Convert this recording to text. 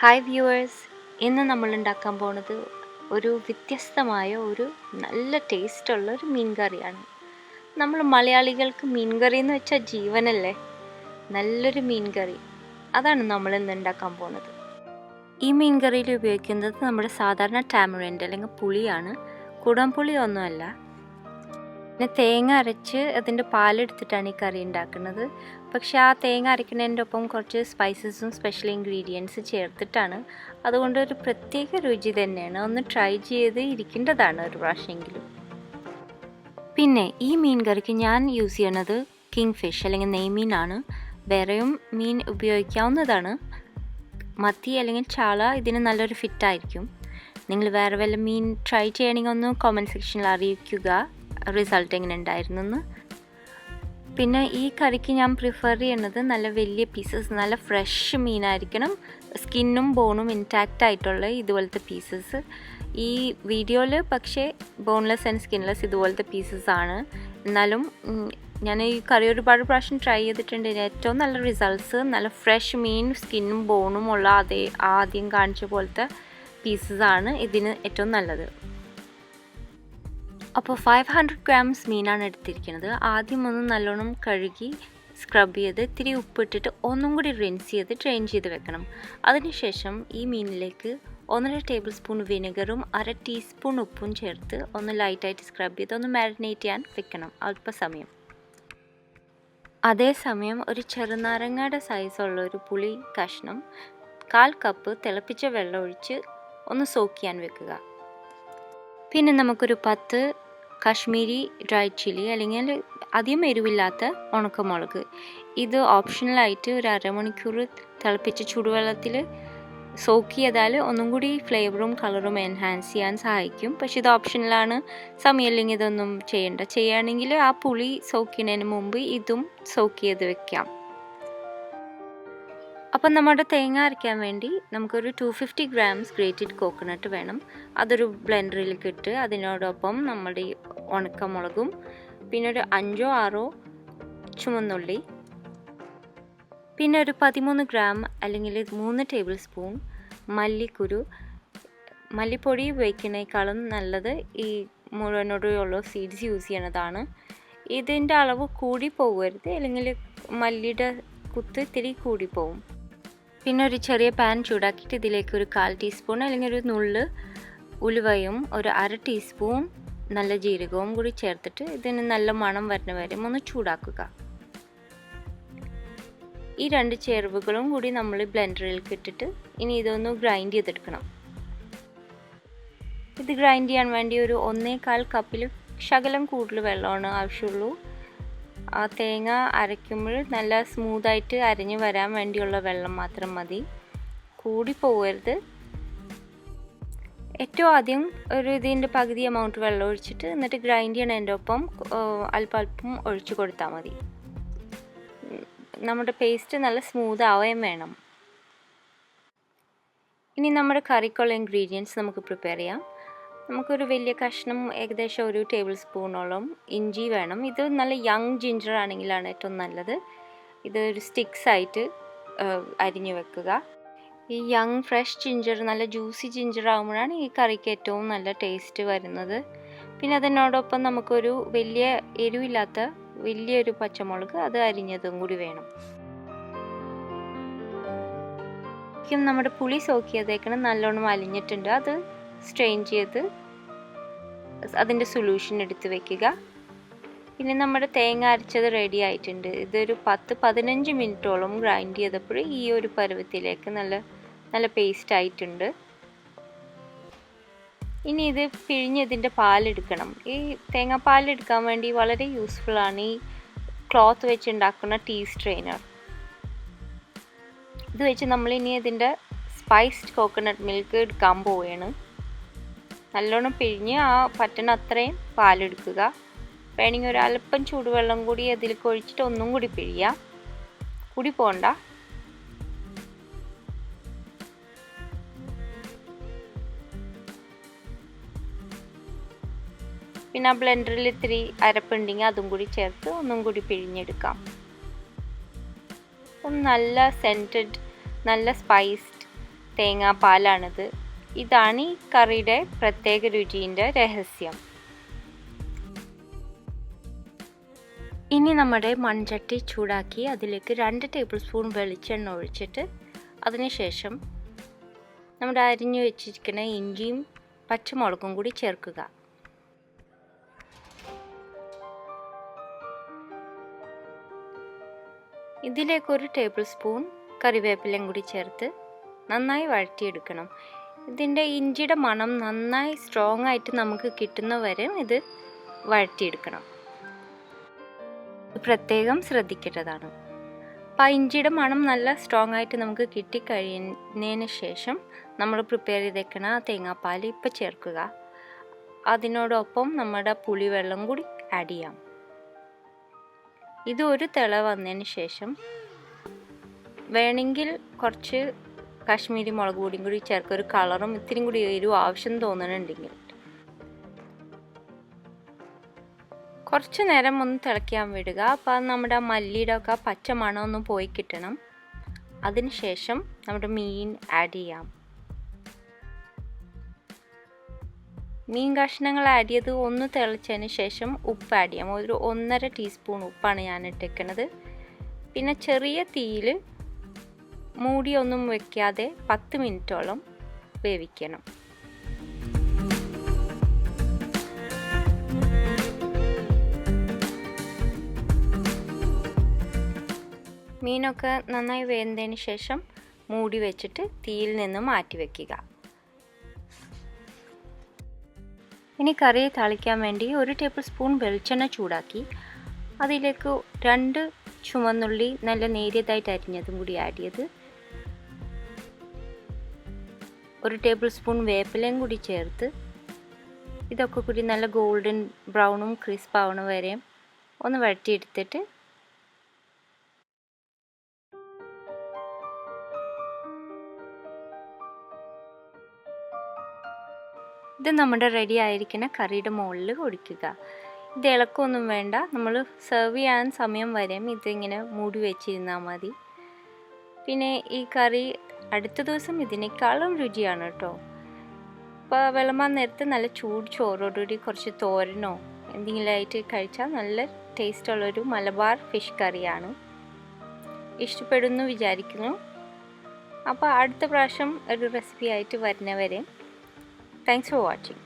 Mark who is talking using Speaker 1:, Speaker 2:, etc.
Speaker 1: Hi viewers, ഇന്ന് നമ്മൾ ഉണ്ടാക്കാൻ പോണത് ഒരു വ്യത്യസ്തമായ ഒരു നല്ല ടേസ്റ്റുള്ള ഒരു മീൻ കറിയാണ്. നമ്മൾ മലയാളികൾക്ക് മീൻ കറി എന്ന് വെച്ചാൽ ജീവനല്ലേ. നല്ലൊരു മീൻ കറി, അതാണ് നമ്മൾ ഇന്ന് ഉണ്ടാക്കാൻ പോണത്. ഈ മീൻ കറിയിൽ ഉപയോഗിക്കുന്നത് നമ്മുടെ സാധാരണ ടാമറിൻഡ് അല്ലെങ്കിൽ പുളിയാണ്, കുടംപുളി ഒന്നുമല്ല. പിന്നെ തേങ്ങ അരച്ച് അതിൻ്റെ പാലെടുത്തിട്ടാണ് ഈ കറി ഉണ്ടാക്കുന്നത്. പക്ഷേ ആ തേങ്ങ അരയ്ക്കുന്നതിൻ്റെ ഒപ്പം കുറച്ച് സ്പൈസസും സ്പെഷ്യൽ ഇൻഗ്രീഡിയൻസ് ചേർത്തിട്ടാണ്. അതുകൊണ്ട് ഒരു പ്രത്യേക രുചി തന്നെയാണ്. ഒന്ന് ട്രൈ ചെയ്ത് ഇരിക്കേണ്ടതാണ് ഒരു പ്രാവശ്യമെങ്കിലും. പിന്നെ ഈ മീൻ കറിക്ക് ഞാൻ യൂസ് ചെയ്യണത് കിങ് ഫിഷ് അല്ലെങ്കിൽ നെയ്മീനാണ്. വേറെയും മീൻ ഉപയോഗിക്കാവുന്നതാണ്. മത്തി അല്ലെങ്കിൽ ചാള ഇതിന് നല്ലൊരു ഫിറ്റായിരിക്കും. നിങ്ങൾ വേറെ വല്ല മീൻ ട്രൈ ചെയ്യണമെങ്കിൽ ഒന്ന് കമൻറ്റ് സെക്ഷനിൽ അറിയിക്കുക റിസൾട്ട് എങ്ങനെ ഉണ്ടായിരുന്നെന്ന്. പിന്നെ ഈ കറിക്ക് ഞാൻ പ്രിഫർ ചെയ്യുന്നത് നല്ല വലിയ പീസസ്, നല്ല ഫ്രഷ് മീനായിരിക്കണം. സ്കിന്നും ബോണും ഇൻടാക്റ്റ് ആയിട്ടുള്ള ഇതുപോലത്തെ പീസസ്. ഈ വീഡിയോയിൽ പക്ഷേ ബോൺലെസ് ആൻഡ് സ്കിൻലെസ് ഇതുപോലത്തെ പീസസ് ആണ്. എന്നാലും ഞാൻ ഈ കറി ഒരുപാട് പ്രാവശ്യം ട്രൈ ചെയ്തിട്ടുണ്ട്. ഏറ്റവും നല്ല റിസൾട്ട്സ് നല്ല ഫ്രഷ് മീൻ, സ്കിന്നും ബോണും ഉള്ള അതേ ആദ്യം കാണിച്ച പോലത്തെ പീസസാണ് ഇതിന് ഏറ്റവും നല്ലത്. അപ്പോൾ 500 ഗ്രാംസ് മീനാണ് എടുത്തിരിക്കുന്നത്. ആദ്യം ഒന്ന് നല്ലോണം കഴുകി സ്ക്രബ് ചെയ്ത് ഇത്തിരി ഉപ്പിട്ടിട്ട് ഒന്നും കൂടി റിൻസ് ചെയ്ത് ഡ്രെയിൻ ചെയ്ത് വെക്കണം. അതിനുശേഷം ഈ മീനിലേക്ക് 1.5 ടേബിൾ സ്പൂൺ വിനെഗറും 1/2 ടീസ്പൂൺ ഉപ്പും ചേർത്ത് ഒന്ന് ലൈറ്റായിട്ട് സ്ക്രബ് ചെയ്ത് ഒന്ന് മാരിനേറ്റ് ചെയ്യാൻ വെക്കണം അല്പസമയം. അതേസമയം ഒരു ചെറുനാരങ്ങയുടെ സൈസുള്ള ഒരു പുളി കഷ്ണം 1/4 കപ്പ് തിളപ്പിച്ച വെള്ളം ഒഴിച്ച് ഒന്ന് സോക്ക് ചെയ്യാൻ വെക്കുക. പിന്നെ നമുക്കൊരു 10 കാശ്മീരി ഡ്രൈ ചില്ലി അല്ലെങ്കിൽ അധികം എരിവില്ലാത്ത ഉണക്കമുളക്, ഇത് ഓപ്ഷണലായിട്ട് ഒരു അരമണിക്കൂർ തിളപ്പിച്ച ചൂടുവെള്ളത്തിൽ സോക്ക് ചെയ്താൽ ഒന്നും കൂടി ഫ്ലേവറും കളറും എൻഹാൻസ് ചെയ്യാൻ സഹായിക്കും. പക്ഷെ ഇത് ഓപ്ഷണലാണ്. സമയമില്ലെങ്കിൽ ഇതൊന്നും ചെയ്യുകയാണെങ്കിൽ ആ പുളി സോക്ക് ചെയ്യുന്നതിന് മുമ്പ് ഇതും സോക്ക് ചെയ്ത് വെക്കാം. അപ്പം നമ്മുടെ തേങ്ങ അരയ്ക്കാൻ വേണ്ടി നമുക്കൊരു 250 ഗ്രാംസ് ഗ്രേറ്റഡ് കോക്കനട്ട് വേണം. അതൊരു ബ്ലെൻഡറിലേക്ക് ഇട്ട് അതിനോടൊപ്പം നമ്മുടെ ഈ ഉണക്കമുളകും പിന്നെ ഒരു 5-6 ചുവന്നുള്ളി, പിന്നെ ഒരു 13 ഗ്രാം അല്ലെങ്കിൽ 3 ടേബിൾ സ്പൂൺ മല്ലിക്കുരു. മല്ലിപ്പൊടി ഉപയോഗിക്കുന്നതിനേക്കാളും നല്ലത് ഈ മുഴുവനോടെയുള്ള സീഡ്സ് യൂസ് ചെയ്യണതാണ്. ഇതിൻ്റെ അളവ് കൂടി പോകരുത്, അല്ലെങ്കിൽ മല്ലിയുടെ കുത്ത് ഇത്തിരി കൂടിപ്പോവും. പിന്നെ ഒരു ചെറിയ പാൻ ചൂടാക്കിയിട്ട് ഇതിലേക്ക് ഒരു 1/4 ടീസ്പൂൺ അല്ലെങ്കിൽ ഒരു നുള്ള് ഉലുവയും ഒരു 1/2 ടീസ്പൂൺ നല്ല ജീരകവും കൂടി ചേർത്തിട്ട് ഇതിന് നല്ല മണം വരുന്ന വരെ ഒന്ന് ചൂടാക്കുക. ഈ 2 ചേരുവകളും കൂടി നമ്മൾ ബ്ലെൻഡറിലേക്ക് ഇട്ടിട്ട് ഇനി ഇതൊന്ന് ഗ്രൈൻഡ് ചെയ്തെടുക്കണം. ഇത് ഗ്രൈൻഡ് ചെയ്യാൻ വേണ്ടി ഒരു 1/4 കപ്പിൽ ശകലം കൂടുതൽ വെള്ളമാണ് ആവശ്യമുള്ളൂ. ആ തേങ്ങ അരയ്ക്കുമ്പോൾ നല്ല സ്മൂത്തായിട്ട് അരഞ്ഞ് വരാൻ വേണ്ടിയുള്ള വെള്ളം മാത്രം മതി, കൂടി പോകരുത്. ഏറ്റവും ആദ്യം ഒരു ഇതിൻ്റെ പകുതി എമൗണ്ട് വെള്ളം ഒഴിച്ചിട്ട് എന്നിട്ട് ഗ്രൈൻഡ് ചെയ്യണതിൻ്റെ ഒപ്പം അല്പം ഒഴിച്ചു കൊടുത്താൽ മതി. നമ്മുടെ പേസ്റ്റ് നല്ല സ്മൂത്ത് ആവുകയും വേണം. ഇനി നമ്മുടെ കറിക്കുള്ള ഇൻഗ്രീഡിയൻസ് നമുക്ക് പ്രിപ്പയർ ചെയ്യാം. നമുക്കൊരു വലിയ കഷ്ണം ഏകദേശം ഒരു ടേബിൾ സ്പൂണോളം ഇഞ്ചി വേണം. ഇത് നല്ല യങ് ജിഞ്ചർ ആണെങ്കിലാണ് ഏറ്റവും നല്ലത്. ഇത് ഒരു സ്റ്റിക്സ് ആയിട്ട് അരിഞ്ഞു വെക്കുക. ഈ യങ് ഫ്രഷ് ജിഞ്ചർ, നല്ല ജ്യൂസി ജിഞ്ചർ ആകുമ്പോഴാണ് ഈ കറിക്ക് ഏറ്റവും നല്ല ടേസ്റ്റ് വരുന്നത്. പിന്നെ അതിനോടൊപ്പം നമുക്കൊരു വലിയ എരിവില്ലാത്ത വലിയൊരു പച്ചമുളക്, അത് അരിഞ്ഞതും കൂടി വേണം. നമ്മുടെ പുളി സോക്ക് ചെയ്തേക്കണം നല്ലോണം അലിഞ്ഞിട്ടുണ്ട്. അത് സ്ട്രെയിൻ ചെയ്ത് അതിൻ്റെ സൊല്യൂഷൻ എടുത്ത് വെക്കുക. പിന്നെ നമ്മുടെ തേങ്ങ അരച്ചത് റെഡി ആയിട്ടുണ്ട്. ഇതൊരു 10-15 മിനിറ്റോളം ഗ്രൈൻഡ് ചെയ്തപ്പോൾ ഈ ഒരു പരുവത്തിലേക്ക് നല്ല പേസ്റ്റ് ആയിട്ടുണ്ട്. ഇനി ഇത് പിഴിഞ്ഞതിൻ്റെ പാലെടുക്കണം. ഈ തേങ്ങാപ്പാലെടുക്കാൻ വേണ്ടി വളരെ യൂസ്ഫുള്ളാണ് ഈ ക്ലോത്ത് വെച്ച് ഉണ്ടാക്കുന്ന ടീ സ്ട്രെയിനർ. ഇത് വെച്ച് നമ്മളിനി ഇതിൻ്റെ സ്പൈസ്ഡ് കോക്കനട്ട് മിൽക്ക് എടുക്കാൻ പോവുകയാണ്. നല്ലോണം പിഴിഞ്ഞ് ആ പറ്റുന്ന അത്രയും പാലെടുക്കുക. വേണമെങ്കിൽ ഒരു അല്പം ചൂടുവെള്ളം കൂടി അതിലേക്ക് ഒഴിച്ചിട്ട് ഒന്നും കൂടി പിഴിയാം, കൂടി പോകണ്ട. പിന്നെ ആ ബ്ലെൻഡറിൽ ഇത്തിരി അരപ്പുണ്ടെങ്കിൽ അതും കൂടി ചേർത്ത് ഒന്നും കൂടി പിഴിഞ്ഞെടുക്കാം. നല്ല സെൻറ്റഡ്, നല്ല സ്പൈസ്ഡ് തേങ്ങാപ്പാലാണിത്. ഇതാണ് ഈ കറിയുടെ പ്രത്യേക രുചിയുടെ രഹസ്യം. ഇനി നമ്മുടെ മൺചട്ടി ചൂടാക്കി അതിലേക്ക് 2 ടേബിൾ സ്പൂൺ വെളിച്ചെണ്ണ ഒഴിച്ചിട്ട് അതിനുശേഷം നമ്മുടെ അരിഞ്ഞു വെച്ചിരിക്കുന്ന ഇഞ്ചിയും പച്ചമുളകും കൂടി ചേർക്കുക. ഇതിലേക്ക് 1 ടേബിൾ സ്പൂൺ കറിവേപ്പിലയും കൂടി ചേർത്ത് നന്നായി വഴറ്റിയെടുക്കണം. ഇതിൻ്റെ ഇഞ്ചിയുടെ മണം നന്നായി സ്ട്രോങ് ആയിട്ട് നമുക്ക് കിട്ടുന്നവരെ ഇത് വഴറ്റിയെടുക്കണം. പ്രത്യേകം ശ്രദ്ധിക്കേണ്ടതാണ്. അപ്പോൾ ആ ഇഞ്ചിയുടെ മണം നല്ല സ്ട്രോങ് ആയിട്ട് നമുക്ക് കിട്ടിക്കഴിയുന്നതിന് ശേഷം നമ്മൾ പ്രിപ്പയർ ചെയ്തേക്കണ തേങ്ങാപ്പാൽ ഇപ്പോൾ ചേർക്കുക. അതിനോടൊപ്പം നമ്മുടെ പുളിവെള്ളം കൂടി ആഡ് ചെയ്യാം. ഇത് ഒരു തിള വന്നതിന് ശേഷം വേണമെങ്കിൽ കുറച്ച് കാശ്മീരി മുളക് പൊടിയും കൂടി ചേർക്കുക. ഒരു കളറും ഇത്തിരി കൂടി എരിവ് ആവശ്യം തോന്നുന്നുണ്ടെങ്കിൽ കുറച്ച് നേരം ഒന്ന് തിളയ്ക്കാൻ വിടുക. അപ്പോൾ നമ്മുടെ മല്ലിയുടെ ഒക്കെ പച്ച മണം ഒന്ന് പോയി കിട്ടണം. അതിന് ശേഷം നമ്മുടെ മീൻ ആഡ് ചെയ്യാം. മീൻ കഷ്ണങ്ങൾ ആഡ് ചെയ്ത് ഒന്ന് തിളച്ചതിന് ശേഷം ഉപ്പ് ആഡ് ചെയ്യാം. ഒരു 1.5 ടീസ്പൂൺ ഉപ്പാണ് ഞാൻ ഇട്ടേക്കുന്നത്. പിന്നെ ചെറിയ തീയിൽ മൂടിയൊന്നും വെക്കാതെ 10 മിനിറ്റോളം വേവിക്കണം. മീനൊക്കെ നന്നായി വെന്തതിന് ശേഷം മൂടി വെച്ചിട്ട് തീയിൽ നിന്ന് മാറ്റി വയ്ക്കുക. ഇനി കറി താളിക്കാൻ വേണ്ടി 1 ടേബിൾ സ്പൂൺ വെളിച്ചെണ്ണ ചൂടാക്കി അതിലേക്ക് 2 ചുവന്നുള്ളി നല്ല നേരിയതായിട്ട് അരിഞ്ഞതും കൂടി ആഡ് ചെയ്ത് 1 ടേബിൾ സ്പൂൺ വേപ്പിലയും കൂടി ചേർത്ത് ഇതൊക്കെ കൂടി നല്ല ഗോൾഡൻ ബ്രൗണും ക്രിസ്പ് ആവണ വരെയും ഒന്ന് വഴറ്റിയെടുത്തിട്ട് ഇത് നമ്മുടെ റെഡി ആയിരിക്കുന്ന കറിയുടെ മുകളിൽ ഒഴിക്കുക. ഇത് ഇളക്കൊന്നും വേണ്ട. നമ്മൾ സെർവ് ചെയ്യാൻ സമയം വരെയും ഇതിങ്ങനെ മൂടി വെച്ചിരുന്നാൽ മതി. പിന്നെ ഈ കറി അടുത്ത ദിവസം ഇതിനേക്കാളും രുചിയാണ് കേട്ടോ. അപ്പോൾ വിളമ്പാൻ നേരത്ത് നല്ല ചൂട് ചോറോടുകൂടി കുറച്ച് തോരനോ എന്തെങ്കിലും ആയിട്ട് കഴിച്ചാൽ നല്ല ടേസ്റ്റുള്ളൊരു മലബാർ ഫിഷ് കറിയാണ്. ഇഷ്ടപ്പെടുന്നു വിചാരിക്കുന്നു. അപ്പോൾ അടുത്ത പ്രാവശ്യം ഒരു റെസിപ്പി ആയിട്ട് വരുന്നവരെ താങ്ക്സ് ഫോർ വാച്ചിങ്.